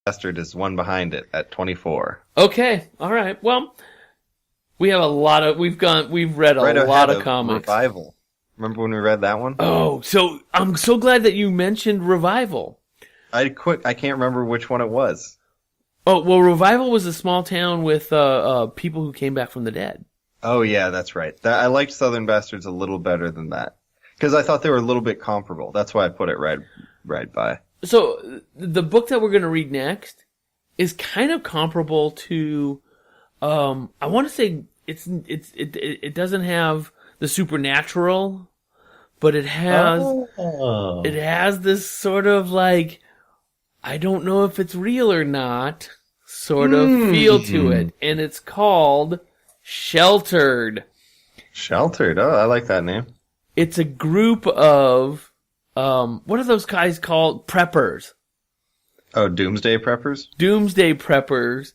Bastard is one behind it at 24. Okay, all right. Well, we have we've read a lot of comics. Revival. Remember when we read that one? Oh, so I'm so glad that you mentioned Revival. I can't remember which one it was. Oh, well, Revival was a small town with people who came back from the dead. Oh, yeah, that's right. I liked Southern Bastards a little better than that. Because I thought they were a little bit comparable. That's why I put it right by. So, the book that we're going to read next is kind of comparable to, I want to say it doesn't have the supernatural, but it has this sort of like, I don't know if it's real or not, sort of feel to it. And it's called Sheltered. Sheltered. Oh, I like that name. It's a group of, what are those guys called? Preppers. Oh, Doomsday Preppers? Doomsday Preppers.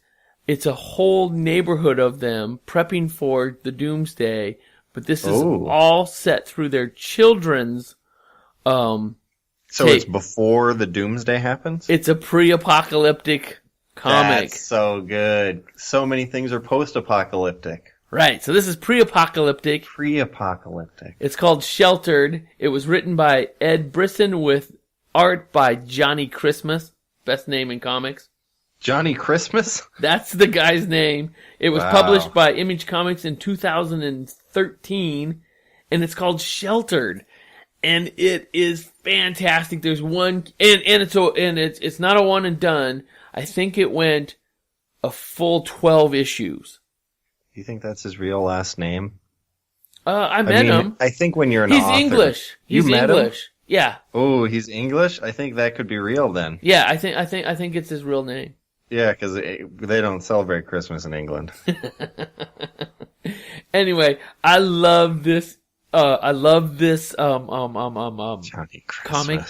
It's a whole neighborhood of them prepping for the Doomsday, but this is all set through their children's, So it's before the Doomsday happens? It's a pre-apocalyptic comic. That's so good. So many things are post-apocalyptic. Right, so this is pre-apocalyptic. Pre-apocalyptic. It's called Sheltered. It was written by Ed Brisson with art by Johnny Christmas. Best name in comics. Johnny Christmas? That's the guy's name. It was published by Image Comics in 2013, and it's called Sheltered. And it is fantastic. There's one, and it's not a one and done. I think it went a full 12 issues. Do you think that's his real last name? I met him. I think when you're an He's author... English. He's English. Yeah. Oh, he's English? I think that could be real then. Yeah, I think it's his real name. Yeah, because they don't celebrate Christmas in England. Anyway, I love this Johnny comic.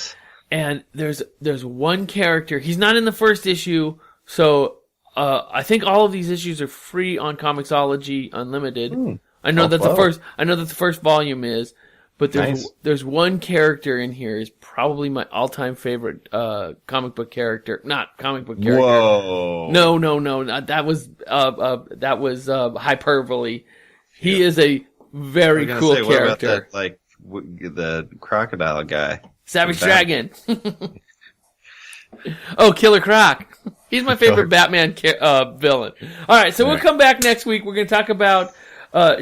And there's one character. He's not in the first issue, so I think all of these issues are free on Comixology Unlimited. I know that the first volume is, but there's one character in here is probably my all-time favorite comic book character. Not comic book character. Whoa. No. That was hyperbole. He is a very cool character. What about that, like the crocodile guy? Savage Dragon. Oh, Killer Croc. He's my favorite Batman villain. All right, so we'll come back next week. We're going to talk about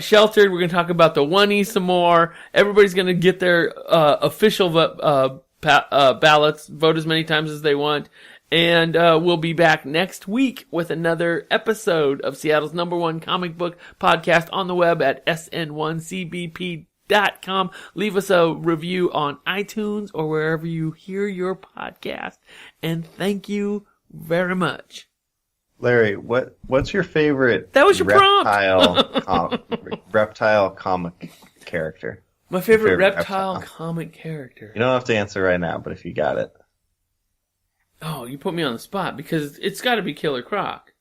Sheltered. We're going to talk about the One-E some more. Everybody's going to get their official ballots, vote as many times as they want. And we'll be back next week with another episode of Seattle's #1 comic book podcast on the web at sn1cbp.com. Leave us a review on iTunes or wherever you hear your podcast. And thank you very much. Larry, what's your favorite that was your reptile comic character? My favorite reptile comic character. You don't have to answer right now, but if you got it. Oh, you put me on the spot because it's got to be Killer Croc.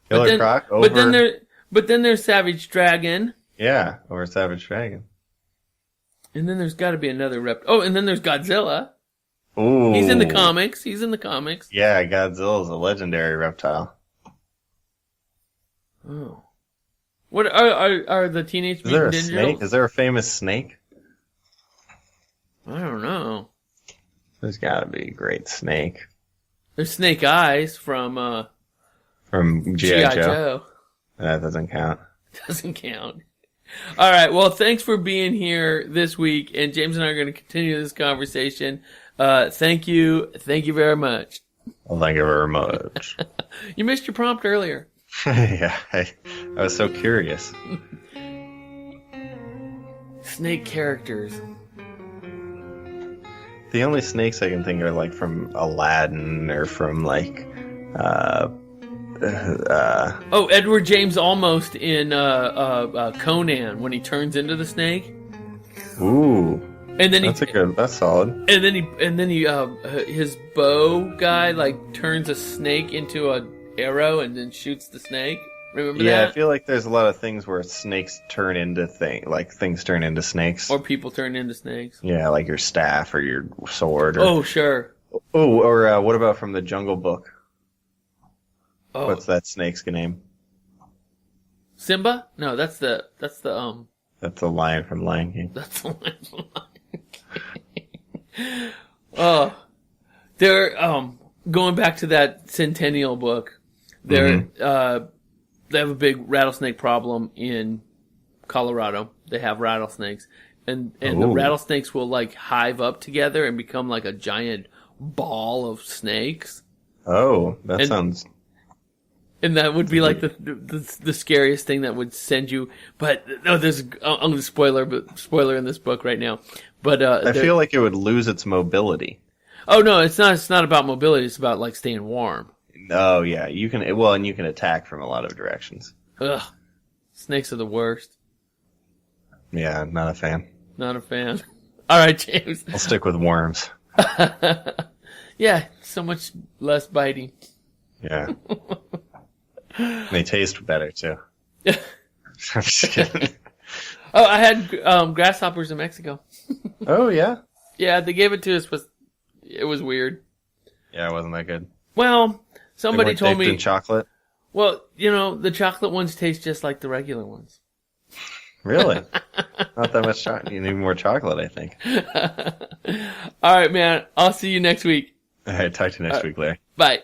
Croc over... But then there's Savage Dragon. Yeah, over Savage Dragon. And then there's got to be another Oh, and then there's Godzilla. Ooh. He's in the comics. Yeah, Godzilla's a legendary reptile. Oh. What are the Teenage Mutant Ninja Turtles? Snake? Is there a famous snake? I don't know. There's got to be a great snake. There's Snake Eyes from G.I. Joe. That doesn't count. Doesn't count. All right. Well, thanks for being here this week, and James and I are going to continue this conversation. Thank you. Thank you very much. Well, thank you very much. You missed your prompt earlier. Yeah, I was so curious. Snake characters. The only snakes I can think are like from Aladdin or from like Edward James Olmos in Conan when he turns into the snake. Ooh. And then that's solid. And then he his bow guy like turns a snake into an arrow and then shoots the snake. Remember that? Yeah, I feel like there's a lot of things where snakes turn into things turn into snakes. Or people turn into snakes. Yeah, like your staff or your sword. Oh, sure. Oh, or what about from the Jungle Book? Oh, What's that snake's name? Simba? No, that's the That's the lion from Lion King. that's the one. Oh, they're going back to that Centennial book. They have a big rattlesnake problem in Colorado. They have rattlesnakes, and the rattlesnakes will like hive up together and become like a giant ball of snakes. Oh, that sounds. And that would be like the scariest thing that would send you. But no, there's I'm going to spoiler in this book right now. But I feel like it would lose its mobility. Oh no, it's not. It's not about mobility. It's about like staying warm. Oh yeah, you can. Well, and you can attack from a lot of directions. Ugh, snakes are the worst. Yeah, not a fan. Not a fan. All right, James. I'll stick with worms. Yeah, so much less biting. Yeah. They taste better too. I'm just kidding. Oh, I had grasshoppers in Mexico. Oh yeah. Yeah, they gave it to us, but it was weird. Yeah, it wasn't that good. Well, somebody told me. In chocolate. Well, the chocolate ones taste just like the regular ones. Really? Not that much chocolate. You need more chocolate, I think. All right, man. I'll see you next week. All right, talk to you next week, Larry. Bye.